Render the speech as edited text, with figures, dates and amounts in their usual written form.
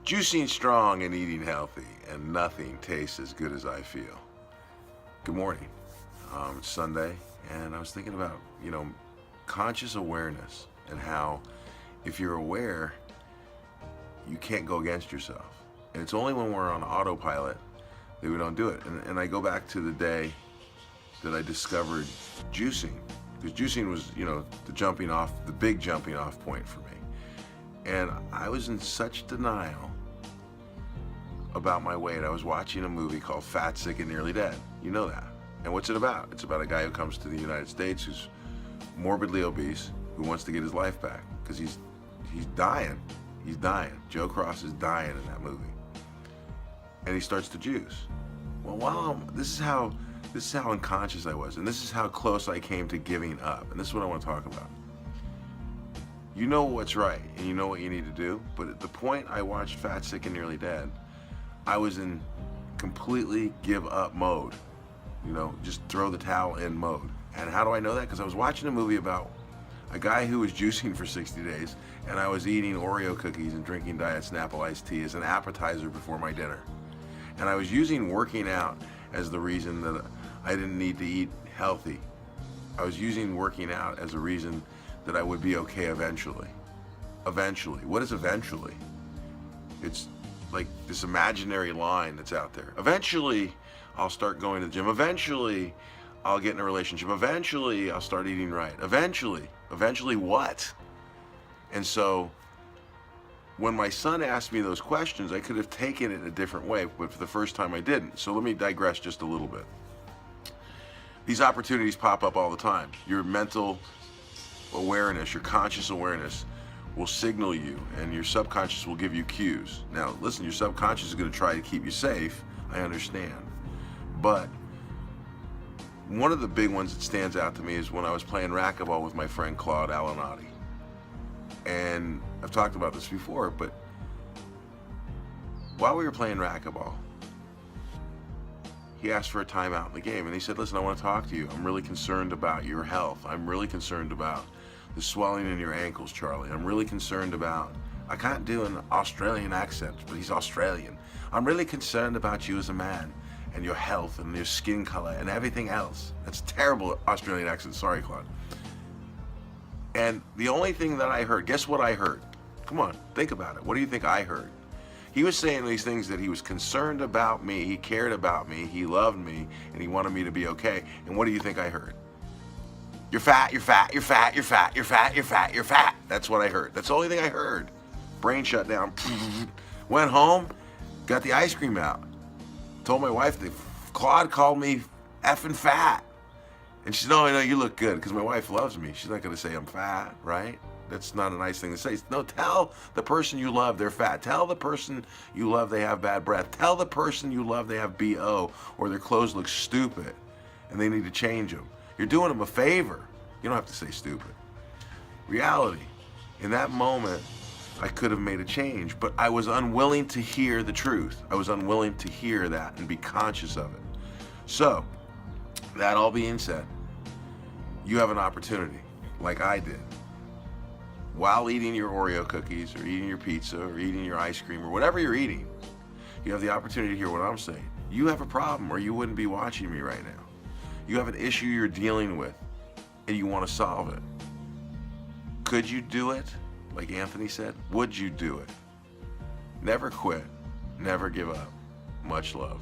Juicing strong and eating healthy, and nothing tastes as good as I feel. Good morning. It's Sunday, and I was thinking about, conscious awareness and how if you're aware, you can't go against yourself. And it's only when we're on autopilot that we don't do it. And I go back to the day that I discovered juicing, because juicing was, the big jumping off point for me. And I was in such denial about my weight. I was watching a movie called Fat, Sick, and Nearly Dead. You know that. And what's it about? It's about a guy who comes to the United States who's morbidly obese, who wants to get his life back because he's dying. He's dying. Joe Cross is dying in that movie. And he starts to juice. Well, this is how unconscious I was, and this is how close I came to giving up. And this is what I want to talk about. You know what's right, and you know what you need to do, but at the point I watched Fat, Sick, and Nearly Dead, I was in completely give up mode. Just throw the towel in mode. And how do I know that? Because I was watching a movie about a guy who was juicing for 60 days, and I was eating Oreo cookies and drinking Diet Snapple iced tea as an appetizer before my dinner. And I was using working out as the reason that I didn't need to eat healthy. I was using working out as a reason that I would be okay eventually. Eventually. What is eventually? It's like this imaginary line that's out there. Eventually, I'll start going to the gym. Eventually, I'll get in a relationship. Eventually, I'll start eating right. Eventually what? And so, when my son asked me those questions, I could have taken it a different way, but for the first time I didn't. So let me digress just a little bit. These opportunities pop up all the time. Your mental awareness, your conscious awareness will signal you, and your subconscious will give you cues. Now, listen, your subconscious is going to try to keep you safe. I understand. But one of the big ones that stands out to me is when I was playing racquetball with my friend Claude Alinati. And I've talked about this before, but while we were playing racquetball, he asked for a timeout in the game, and he said, listen, I want to talk to you. I'm really concerned about your health. I'm really concerned about the swelling in your ankles, Charlie. I'm really concerned about, I can't do an Australian accent, but he's Australian. I'm really concerned about you as a man and your health and your skin color and everything else. That's a terrible Australian accent. Sorry, Claude. And the only thing that I heard, guess what I heard? Come on, think about it. What do you think I heard? He was saying these things that he was concerned about me, he cared about me, he loved me, and he wanted me to be okay. And what do you think I heard? You're fat, you're fat, you're fat, you're fat, you're fat, you're fat, you're fat. That's what I heard. That's the only thing I heard. Brain shut down. Went home, got the ice cream out. Told my wife that Claude called me effing fat. And she said, no, you look good, because my wife loves me. She's not going to say I'm fat, right? That's not a nice thing to say. No, tell the person you love they're fat. Tell the person you love they have bad breath. Tell the person you love they have BO, or their clothes look stupid and they need to change them. You're doing them a favor. You don't have to say stupid. Reality. In that moment, I could have made a change, but I was unwilling to hear the truth. I was unwilling to hear that and be conscious of it. So, that all being said, you have an opportunity, like I did. While eating your Oreo cookies, or eating your pizza, or eating your ice cream, or whatever you're eating, you have the opportunity to hear what I'm saying. You have a problem, or you wouldn't be watching me right now. You have an issue you're dealing with, and you want to solve it. Could you do it? Like Anthony said, would you do it? Never quit, never give up. Much love.